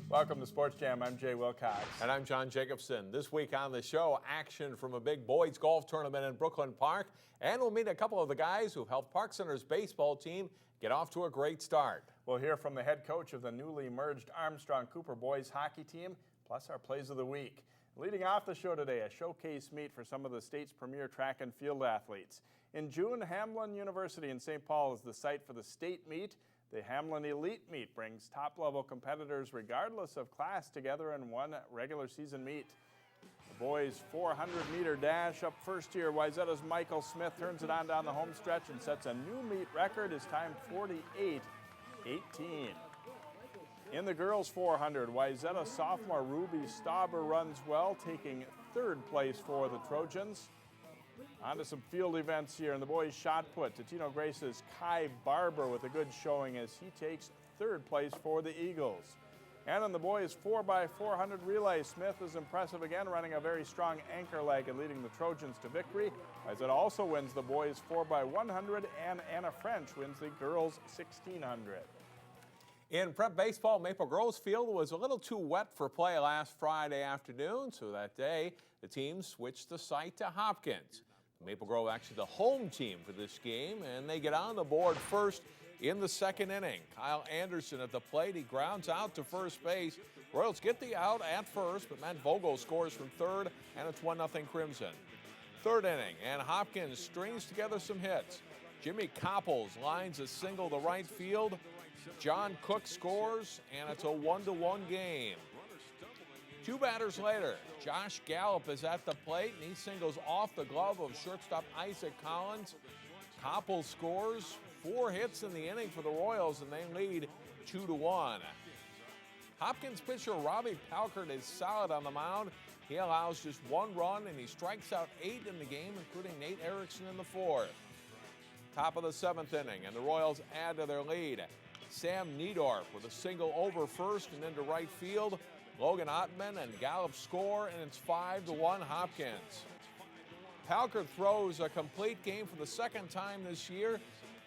Welcome to Sports Jam. I'm Jay Wilcox. And I'm John Jacobson. This week on the show, action from a big boys golf tournament in Brooklyn Park. And we'll meet a couple of the guys who've helped Park Center's baseball team get off to a great start. We'll hear from the head coach of the newly merged Armstrong-Cooper boys hockey team, plus our plays of the week. Leading off the show today, a showcase meet for some of the state's premier track and field athletes. In June, Hamline University in St. Paul is the site for the state meet. The Hamline Elite meet brings top-level competitors regardless of class together in one regular season meet. The boys' 400-meter dash up first here. Wayzata's Michael Smith turns it on down the home stretch and sets a new meet record. His time 48:18. In the girls' 400, Wayzata sophomore Ruby Stauber runs well, taking third place for the Trojans. On to some field events here in the boys' shot put. Totino Grace's Kai Barber with a good showing as he takes third place for the Eagles. And in the boys' 4x400 relay, Smith is impressive again, running a very strong anchor leg and leading the Trojans to victory, as it also wins the boys' 4x100, and Anna French wins the girls' 1600. In prep baseball, Maple Grove's field was a little too wet for play last Friday afternoon, so that day the team switched the site to Hopkins. Maple Grove actually the home team for this game, and they get on the board first in the second inning. Kyle Anderson at the plate. He grounds out to first base. Royals get the out at first, but Matt Vogel scores from third, and it's 1-0 Crimson. Third inning, and Hopkins strings together some hits. Jimmy Copples lines a single to right field. John Cook scores, and it's a 1-1 game. Two batters later, Josh Gallup is at the plate, and he singles off the glove of shortstop Isaac Collins. Copples scores, 4 hits in the inning for the Royals, and they lead 2-1. Hopkins pitcher Robbie Palkert is solid on the mound. He allows just 1 run, and he strikes out 8 in the game, including Nate Erickson in the 4th. Top of the 7th inning, and the Royals add to their lead. Sam Niedorf with a single over first and into right field. Logan Ottman and Gallup score, and it's 5-1 Hopkins. Palkert throws a complete game for the second time this year,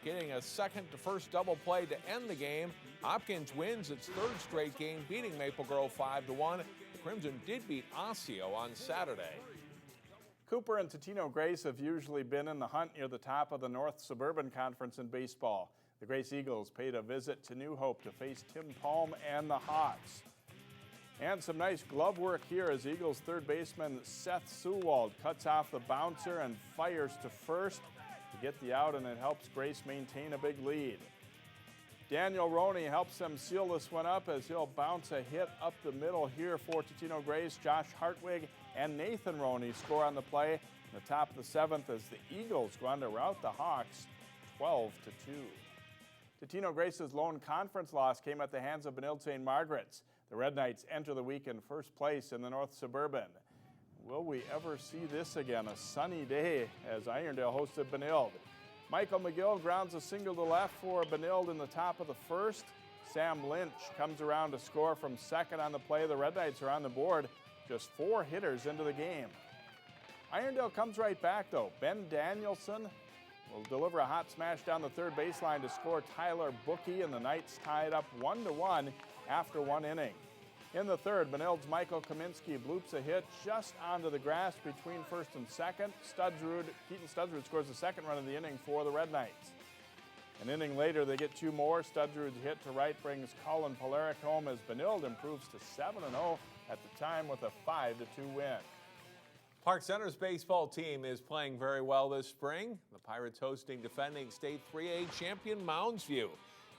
getting a second to first double play to end the game. Hopkins wins its 3rd straight game, beating Maple Grove 5-1. The Crimson did beat Osseo on Saturday. Cooper and Totino Grace have usually been in the hunt near the top of the North Suburban Conference in baseball. The Grace Eagles paid a visit to New Hope to face Tim Palm and the Hawks. And some nice glove work here as Eagles third baseman Seth Sewald cuts off the bouncer and fires to first to get the out, and it helps Grace maintain a big lead. Daniel Roney helps them seal this one up as he'll bounce a hit up the middle here for Totino Grace. Josh Hartwig and Nathan Roney score on the play in the top of the 7th as the Eagles go on to rout the Hawks 12-2. Totino Grace's lone conference loss came at the hands of Benilde St. Margaret's. The Red Knights enter the week in first place in the North Suburban. Will we ever see this again? A sunny day as Irondale hosted Benilde. Michael McGill grounds a single to left for Benilde in the top of the 1st. Sam Lynch comes around to score from second on the play. The Red Knights are on the board, just 4 hitters into the game. Irondale comes right back though. Ben Danielson will deliver a hot smash down the third baseline to score Tyler Bookie, and the Knights tie it up 1-1 after 1 inning. In the 3rd, Benilde's Michael Kaminsky bloops a hit just onto the grass between first and second. Keaton Studsrud scores the 2nd run of the inning for the Red Knights. An inning later, they get 2 more. Studsrud's hit to right brings Colin Polaric home as Benilde improves to 7-0 at the time with a 5-2 win. Park Center's baseball team is playing very well this spring. The Pirates hosting defending state 3A champion Mounds View.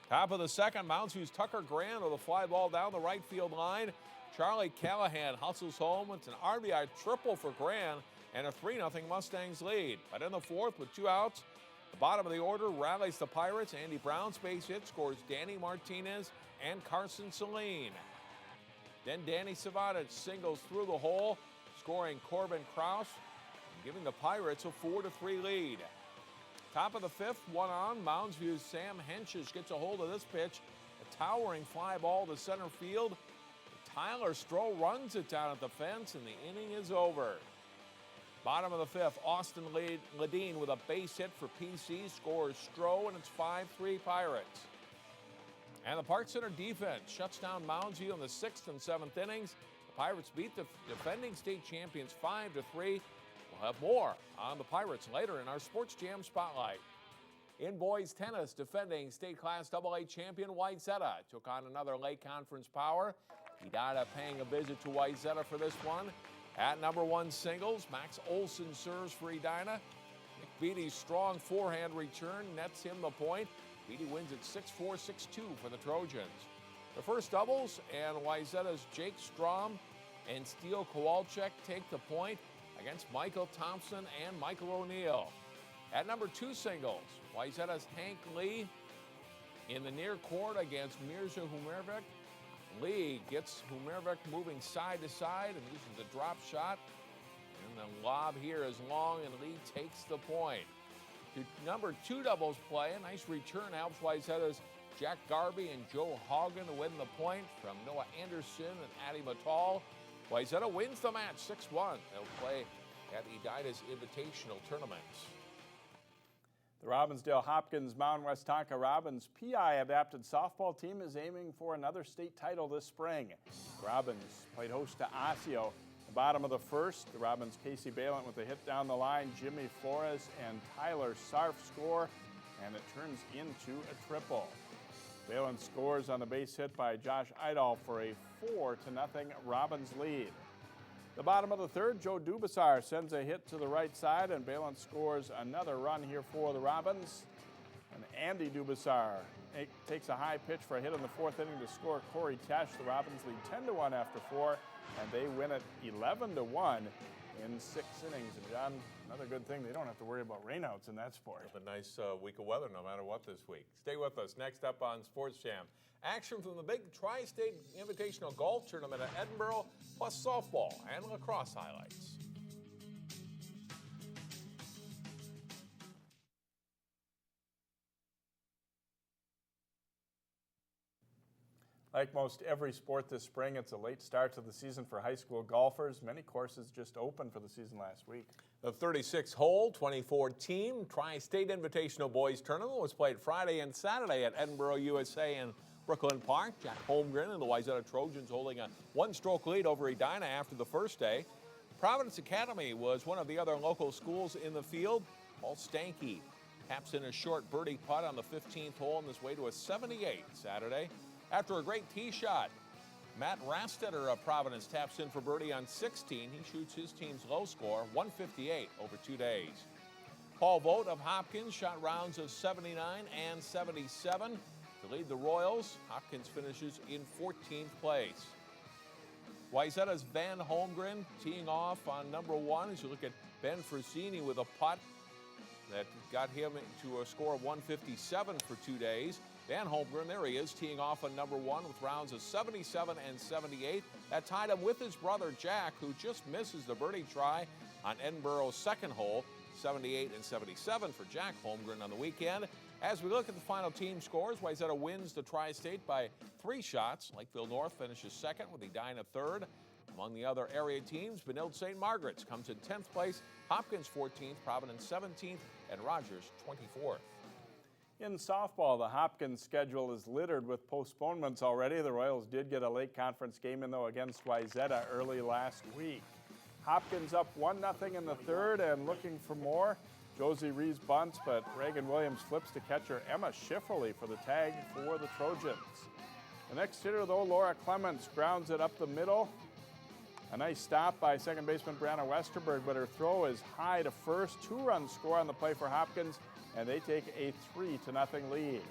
Top of the 2nd, Mounds View's Tucker Grant with a fly ball down the right field line. Charlie Callahan hustles home with an RBI triple for Grant and a 3-0 Mustangs lead. But in the 4th, with 2 outs, the bottom of the order rallies the Pirates. Andy Brown's base hit scores Danny Martinez and Carson Saline. Then Danny Savage singles through the hole, scoring Corbin Kraus, and giving the Pirates a 4-3 lead. Top of the 5th, 1 on. Mounds View's Sam Henches gets a hold of this pitch. A towering fly ball to center field. Tyler Stroh runs it down at the fence, and the inning is over. Bottom of the 5th, Austin Ledin with a base hit for PC scores Stroh, and it's 5-3 Pirates. And the Park Center defense shuts down Mounds View in the 6th and 7th innings. The Pirates beat the defending state champions 5-3. We'll have more on the Pirates later in our Sports Jam Spotlight. In boys tennis, defending state class AA champion Wayzata took on another Lake Conference power. Edina paying a visit to Wayzata for this one. At number 1 singles, Max Olson serves for Edina. Nick Beatty's strong forehand return nets him the point. Beatty wins at 6-4, 6-2 for the Trojans. The first doubles, and Wayzata's Jake Strom and Steele Kowalczyk take the point against Michael Thompson and Michael O'Neill. At number 2 singles, Wayzata's Hank Lee in the near court against Mirza Humervik. Lee gets Humervik moving side to side and uses the drop shot. And the lob here is long, and Lee takes the point. To number 2 doubles play, a nice return helps Wayzata's Jack Garvey and Joe Haugen to win the point from Noah Anderson and Addie Mattal. Wayzata wins the match 6-1. They'll play at Edina's Invitational Tournament. The Robbinsdale Hopkins Mountain West Tonka Robins PI adapted softball team is aiming for another state title this spring. The Robins played host to Osseo. The bottom of the first, the Robins' Casey Balint with a hit down the line, Jimmy Flores and Tyler Sarf score, and it turns into a triple. Balint scores on the base hit by Josh Idol for a 4-0 Robins lead. The bottom of the third, Joe Dubasar sends a hit to the right side, and Balint scores another run here for the Robins. And Andy Dubasar takes a high pitch for a hit in the 4th inning to score Corey Tesh. The Robins lead 10-1 after 4, and they win it 11-1 in 6 innings. And John, another good thing, they don't have to worry about rainouts in that sport. A nice week of weather no matter what this week. Stay with us. Next up on Sports Jam, action from the big Tri-State Invitational Golf Tournament at Edinburgh, plus softball and lacrosse highlights. Like most every sport this spring, it's a late start to the season for high school golfers. Many courses just opened for the season last week. The 36-hole, 24-team Tri-State Invitational Boys Tournament was played Friday and Saturday at Edinburgh, USA in Brooklyn Park. Jack Holmgren and the Wayzata Trojans holding a 1-stroke lead over Edina after the first day. Providence Academy was one of the other local schools in the field. Paul Stanky taps in a short birdie putt on the 15th hole on his way to a 78 Saturday. After a great tee shot, Matt Rastetter of Providence taps in for birdie on 16. He shoots his team's low score, 158 over 2 days. Paul Vogt of Hopkins shot rounds of 79 and 77 to lead the Royals. Hopkins finishes in 14th place. Wayzata's Van Holmgren teeing off on number 1 as you look at Ben Frassini with a putt that got him to a score of 157 for 2 days. Van Holmgren, there he is, teeing off on number 1 with rounds of 77 and 78. That tied him with his brother Jack, who just misses the birdie try on Edinburgh's 2nd hole, 78 and 77 for Jack Holmgren on the weekend. As we look at the final team scores, Wayzata wins the Tri-State by 3 shots. Lakeville North finishes 2nd with Edina 3rd. Among the other area teams, Benilde St. Margaret's comes in 10th place, Hopkins 14th, Providence 17th, and Rogers 24th. In softball, the Hopkins schedule is littered with postponements already. The Royals did get a late conference game in, though, against Wayzata early last week. Hopkins up 1-0 in the 3rd and looking for more. Josie Rees bunts, but Reagan Williams flips to catcher Emma Schifferle for the tag for the Trojans. The next hitter, though, Laura Clements, grounds it up the middle. A nice stop by second baseman Brianna Westerberg, but her throw is high to first. 2-run score on the play for Hopkins, and they take a 3-0 lead.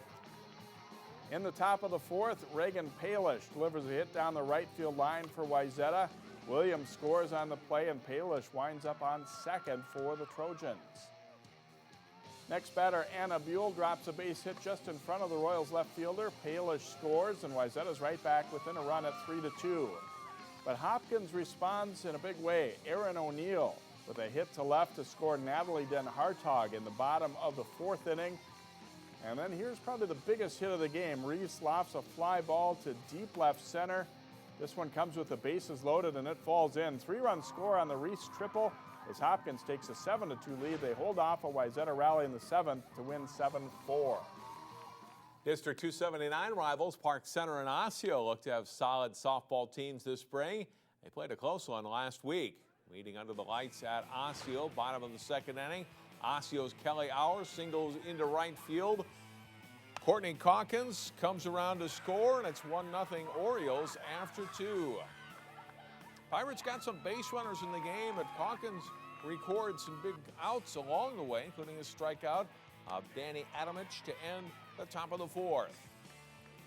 In the top of the 4th, Reagan Palish delivers a hit down the right field line for Wayzata. Williams scores on the play, and Palish winds up on 2nd for the Trojans. Next batter, Anna Buell, drops a base hit just in front of the Royals left fielder. Palish scores, and Wayzata's right back within a run at 3-2. But Hopkins responds in a big way. Erin O'Neill with a hit to left to score Natalie Den Hartog in the bottom of the 4th inning. And then here's probably the biggest hit of the game. Reese lofts a fly ball to deep left center. This one comes with the bases loaded, and it falls in. 3-run score on the Reese triple as Hopkins takes a 7-2 lead. They hold off a Wayzata rally in the 7th to win 7-4. District 279 rivals Park Center and Osseo look to have solid softball teams this spring. They played a close one last week. Meeting under the lights at Osseo, bottom of the second inning. Osseo's Kelly Auer singles into right field. Courtney Calkins comes around to score, and it's 1-0 Orioles after 2. Pirates got some base runners in the game, but Calkins recorded some big outs along the way, including a strikeout of Danny Adamich to end the top of the fourth.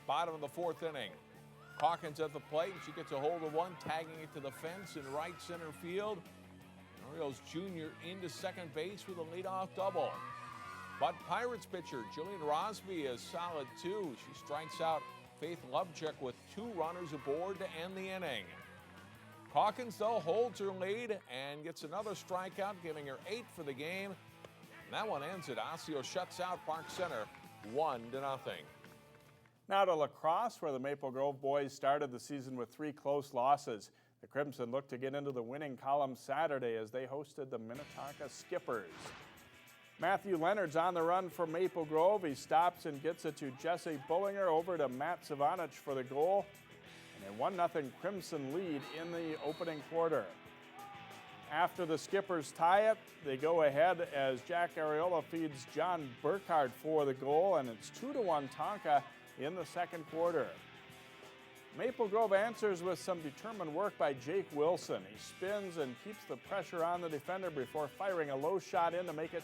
Bottom of the fourth inning. Calkins at the plate, and she gets a hold of one, tagging it to the fence in right center field. Orioles junior into second base with a leadoff double. But Pirates pitcher Jillian Rosby is solid too. She strikes out Faith Lovechick with 2 runners aboard to end the inning. Calkins, though, holds her lead and gets another strikeout, giving her 8 for the game. And that one ends it. Osseo shuts out Park Center 1-0. Now to lacrosse, where the Maple Grove boys started the season with 3 close losses. The Crimson looked to get into the winning column Saturday as they hosted the Minnetonka Skippers. Matthew Leonard's on the run for Maple Grove. He stops and gets it to Jesse Bullinger, over to Matt Savanich for the goal. And a 1-0 Crimson lead in the opening quarter. After the Skippers tie it, they go ahead as Jack Areola feeds John Burkhardt for the goal, and it's 2-1 Tonka in the second quarter. Maple Grove answers with some determined work by Jake Wilson. He spins and keeps the pressure on the defender before firing a low shot in to make it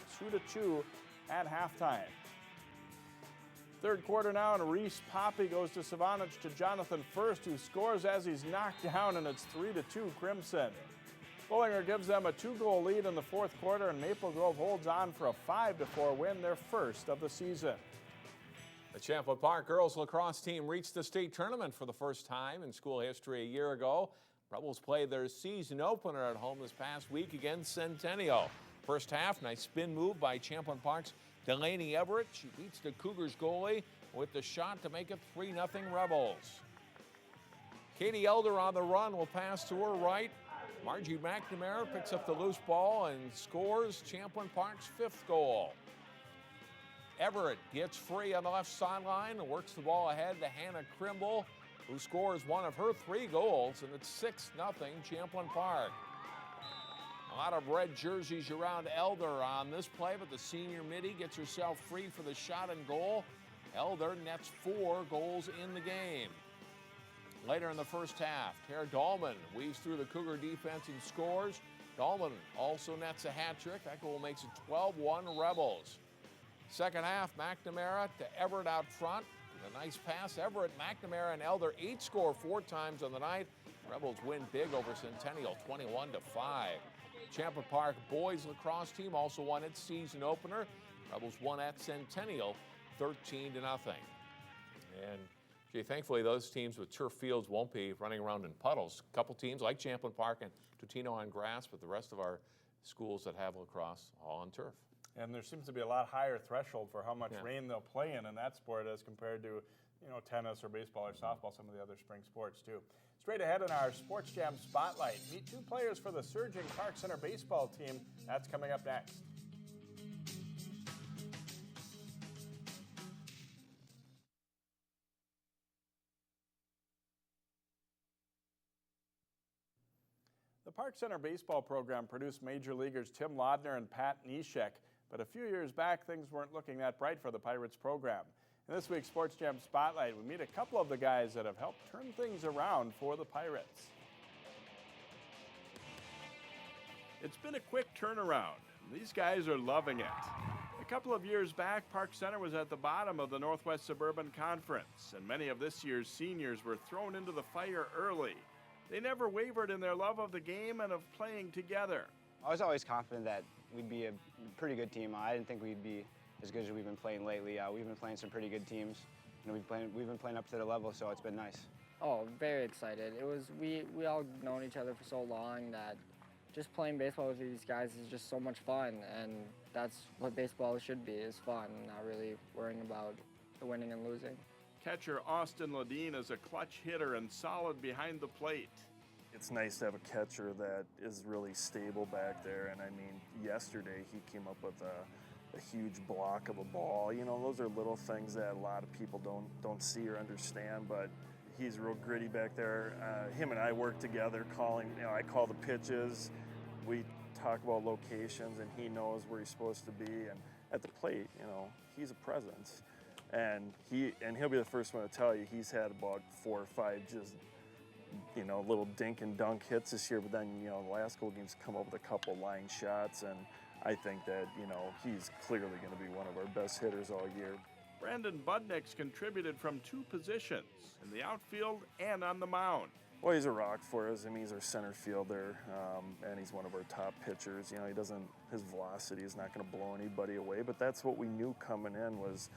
2-2 at halftime. Third quarter now, and Reese Poppy goes to Savanich to Jonathan First, who scores as he's knocked down, and it's 3-2 Crimson. Bullinger gives them a 2-goal lead in the fourth quarter, and Maple Grove holds on for a 5-4 win, their first of the season. The Champlain Park girls lacrosse team reached the state tournament for the first time in school history a year ago. Rebels played their season opener at home this past week against Centennial. First half, nice spin move by Champlain Park's Delaney Everett. She beats the Cougars goalie with the shot to make it 3-0 Rebels. Katie Elder on the run will pass to her right. Margie McNamara picks up the loose ball and scores Champlain Park's 5th goal. Everett gets free on the left sideline and works the ball ahead to Hannah Krimble, who scores one of her 3 goals, and it's 6-0 Champlain Park. A lot of red jerseys around Elder on this play, but the senior midi gets herself free for the shot and goal. Elder nets 4 goals in the game. Later in the first half, Tara Dahlman weaves through the Cougar defense and scores. Dahlman also nets a hat trick. That goal makes it 12-1 Rebels. Second half, McNamara to Everett out front. A nice pass. Everett, McNamara, and Elder each score 4 times on the night. Rebels win big over Centennial, 21-5. Champlain Park boys lacrosse team also won its season opener. Rebels won at Centennial, 13-0. And gee, thankfully those teams with turf fields won't be running around in puddles. A couple teams like Champlain Park and Totino on grass, but the rest of our schools that have lacrosse all on turf. And there seems to be a lot higher threshold for how much rain they'll play in that sport as compared to, tennis or baseball or softball, some of the other spring sports too. Straight ahead in our Sports Jam Spotlight, meet 2 players for the surging Park Center baseball team. That's coming up next. The Park Center baseball program produced major leaguers Tim Laudner and Pat Neshek. But a few years back, things weren't looking that bright for the Pirates program. In this week's Sports Jam Spotlight, we meet a couple of the guys that have helped turn things around for the Pirates. It's been a quick turnaround. These guys are loving it. A couple of years back, Park Center was at the bottom of the Northwest Suburban Conference, and many of this year's seniors were thrown into the fire early. They never wavered in their love of the game and of playing together. I was always confident that we'd be a pretty good team. I didn't think we'd be as good as we've been playing lately. We've been playing some pretty good teams. We've been playing up to the level, so it's been nice. Oh, very excited. It was we all known each other for so long that just playing baseball with these guys is just so much fun, and that's what baseball should be, is fun, not really worrying about the winning and losing. Catcher Austin Ledin is a clutch hitter and solid behind the plate. It's nice to have a catcher that is really stable back there, and I mean, yesterday he came up with a huge block of a ball. You know, those are little things that a lot of people don't see or understand, but he's real gritty back there. Him and I work together calling, you know, I call the pitches, we talk about locations, and he knows where he's supposed to be. And at the plate, you know, he's a presence. And he'll be the first one to tell you he's had about 4 or 5 just, you know, little dink and dunk hits this year, but then, you know, the last couple games come up with a couple line shots, and I think that, you know, he's clearly going to be one of our best hitters all year. Brandon Budnick's contributed from 2 positions, in the outfield and on the mound. Well, he's a rock for us. I mean, he's our center fielder, and he's one of our top pitchers. You know, his velocity is not going to blow anybody away, but that's what we knew coming in was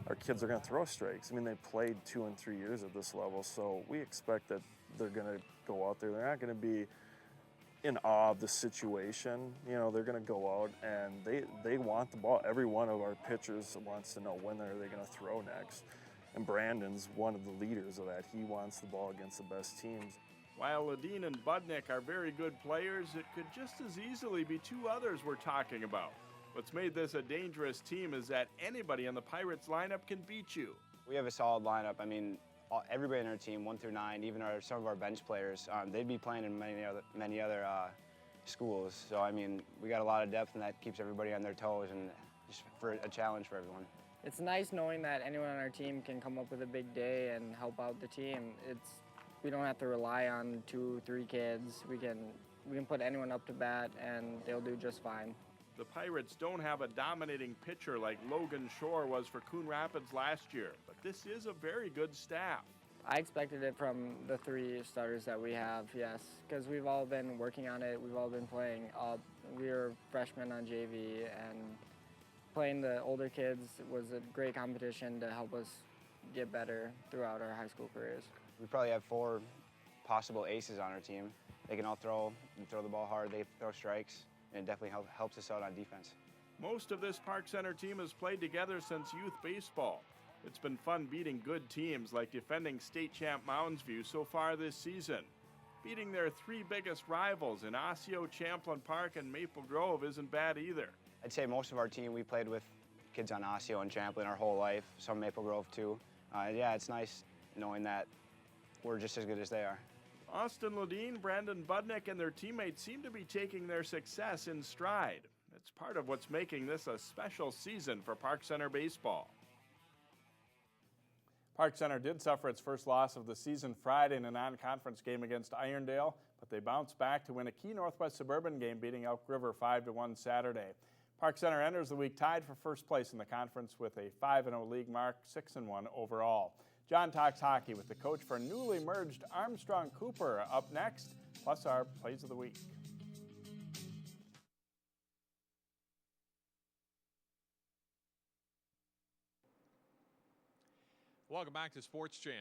our kids are going to throw strikes. I mean, they played 2 and 3 years at this level, so we expect that they're going to go out there. They're not going to be in awe of the situation. You know, they're going to go out and they want the ball. Every one of our pitchers wants to know when are they going to throw next. And Brandon's one of the leaders of that. He wants the ball against the best teams. While Ledin and Budnick are very good players, it could just as easily be 2 others we're talking about. What's made this a dangerous team is that anybody in the Pirates lineup can beat you. We have a solid lineup. I mean, everybody in our team, 1 through 9, even some of our bench players, they'd be playing in many other schools. So, I mean, we got a lot of depth, and that keeps everybody on their toes, and just for a challenge for everyone. It's nice knowing that anyone on our team can come up with a big day and help out the team. We don't have to rely on 2, 3 kids. We can put anyone up to bat, and they'll do just fine. The Pirates don't have a dominating pitcher like Logan Shore was for Coon Rapids last year, but this is a very good staff. I expected it from the 3 starters that we have, yes, because we've all been working on it. We've all been playing. We were freshmen on JV, and playing the older kids was a great competition to help us get better throughout our high school careers. We probably have 4 possible aces on our team. They can all throw the ball hard, they throw strikes, and it definitely helps us out on defense. Most of this Park Center team has played together since youth baseball. It's been fun beating good teams like defending state champ Mounds View so far this season. Beating their 3 biggest rivals in Osseo, Champlain Park, and Maple Grove isn't bad either. I'd say most of our team, we played with kids on Osseo and Champlain our whole life, some Maple Grove too. Yeah, it's nice knowing that we're just as good as they are. Austin Ledin, Brandon Budnick, and their teammates seem to be taking their success in stride. It's part of what's making this a special season for Park Center baseball. Park Center did suffer its first loss of the season Friday in a non-conference game against Irondale, but they bounced back to win a key Northwest Suburban game, beating Elk River 5-1 Saturday. Park Center enters the week tied for first place in the conference with a 5-0 league mark, 6-1 overall. John talks hockey with the coach for newly merged Armstrong-Cooper up next, plus our plays of the week. Welcome back to Sports Jam.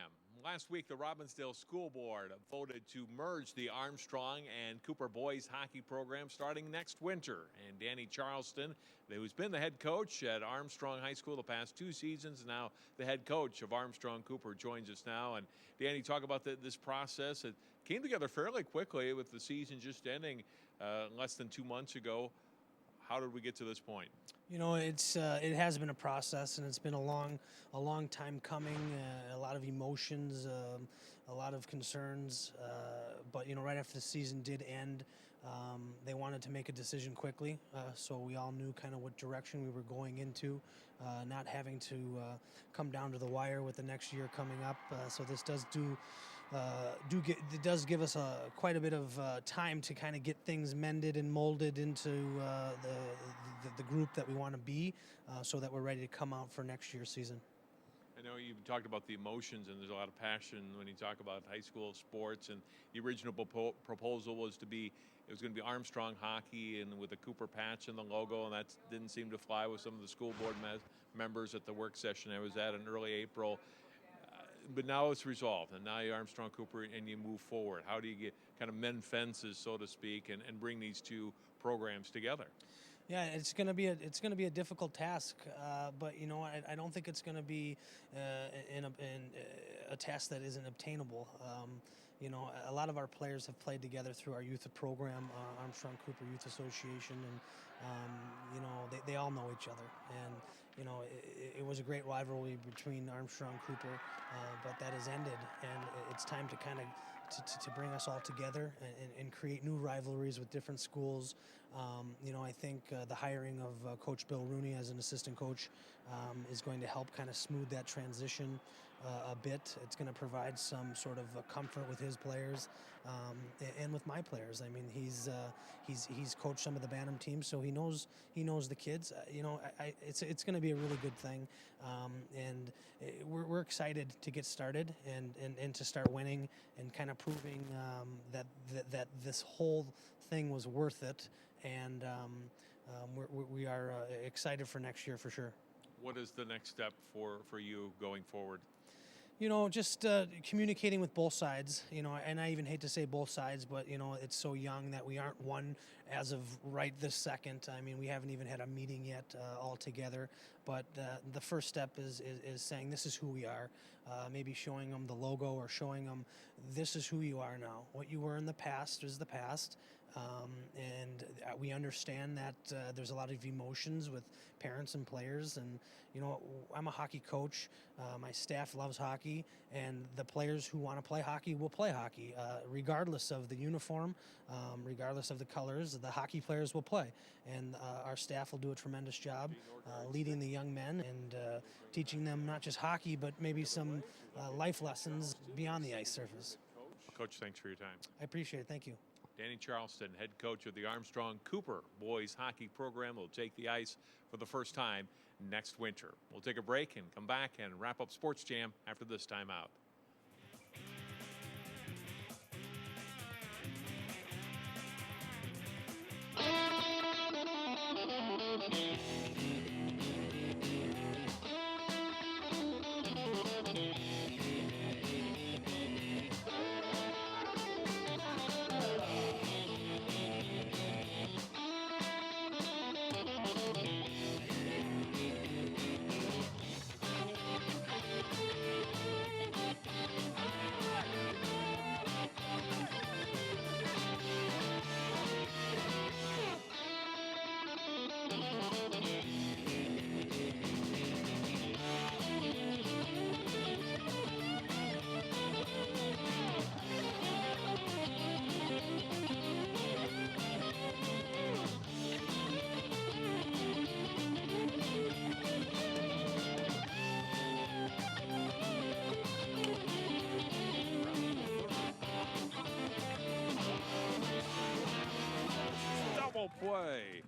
Last week, the Robbinsdale School Board voted to merge the Armstrong and Cooper boys hockey program starting next winter. And Danny Charleston, who's been the head coach at Armstrong High School the past 2 seasons, now the head coach of Armstrong-Cooper, joins us now. And Danny, talk about this process. It came together fairly quickly with the season just ending less than 2 months ago. How did we get to this point? You know, it has been a process, and it's been a long time coming. A lot of emotions, a lot of concerns. But you know, right after the season did end, they wanted to make a decision quickly, so we all knew kind of what direction we were going into, not having to come down to the wire with the next year coming up. So this does it does give us quite a bit of time to kind of get things mended and molded into the group that we want to be, so that we're ready to come out for next year's season. I know you talked about the emotions, and there's a lot of passion when you talk about high school sports. And the original proposal was it was going to be Armstrong hockey and with a Cooper patch in the logo, and that didn't seem to fly with some of the school board members at the work session I was at in early April. But now it's resolved, and now you're Armstrong-Cooper and you move forward. How do you kind of mend fences, so to speak, and bring these 2 programs together? Yeah, it's going to be a difficult task, but you know, I don't think it's going to be a task that isn't obtainable. you know, a lot of our players have played together through our youth program, Armstrong-Cooper Youth Association, and you know, they all know each other. And you know, it was a great rivalry between Armstrong-Cooper, but that has ended, and it's time to kind of to bring us all together and create new rivalries with different schools. You know, I think the hiring of Coach Bill Rooney as an assistant coach is going to help kind of smooth that transition a bit. It's going to provide some sort of comfort with his players and with my players. I mean, he's coached some of the Bantam teams, so he knows the kids. You know, it's going to be a really good thing, and we're excited to get started and to start winning and kind of proving that this whole thing was worth it. And we are excited for next year for sure. What is the next step for you going forward? You know, just communicating with both sides, you know, and I even hate to say both sides, but, you know, it's so young that we aren't one as of right this second. I mean, we haven't even had a meeting yet all together, but the first step is saying this is who we are, maybe showing them the logo or showing them this is who you are now. What you were in the past is the past. And we understand that there's a lot of emotions with parents and players, and you know, I'm a hockey coach. My staff loves hockey, and the players who want to play hockey will play hockey, regardless of the uniform, regardless of the colors. The hockey players will play, and our staff will do a tremendous job leading the young men and teaching them not just hockey, but maybe some life lessons beyond the ice surface. Coach, thanks for your time. I appreciate it. Thank you. Danny Charleston, head coach of the Armstrong-Cooper boys hockey program, will take the ice for the first time next winter. We'll take a break and come back and wrap up Sports Jam after this timeout. Play.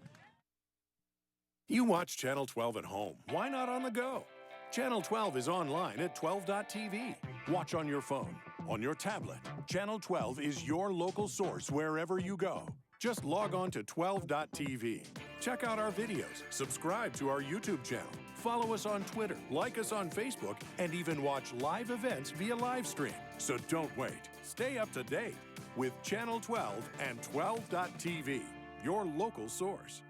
You watch Channel 12 at home. Why not on the go? Channel 12 is online at 12.tv. Watch on your phone, on your tablet. Channel 12 is your local source wherever you go. Just log on to 12.tv. Check out our videos, subscribe to our YouTube channel, follow us on Twitter, like us on Facebook, and even watch live events via live stream. So don't wait. Stay up to date with Channel 12 and 12.tv. Your local source.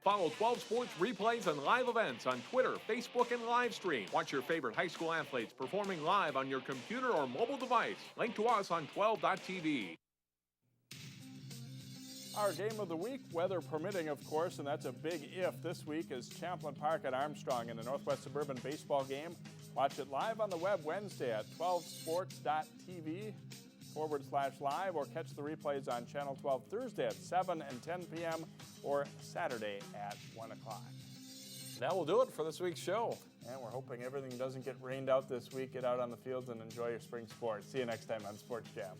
Follow 12 Sports replays and live events on Twitter, Facebook, and live stream. Watch your favorite high school athletes performing live on your computer or mobile device. Link to us on 12.tv. Our game of the week, weather permitting, of course, and that's a big if. This week is Champlin Park at Armstrong in the Northwest Suburban baseball game. Watch it live on the web Wednesday at 12sports.tv. /live, or catch the replays on Channel 12 Thursday at 7 and 10 p.m. or Saturday at 1 o'clock. That will do it for this week's show. And we're hoping everything doesn't get rained out this week. Get out on the fields and enjoy your spring sports. See you next time on Sports Jam.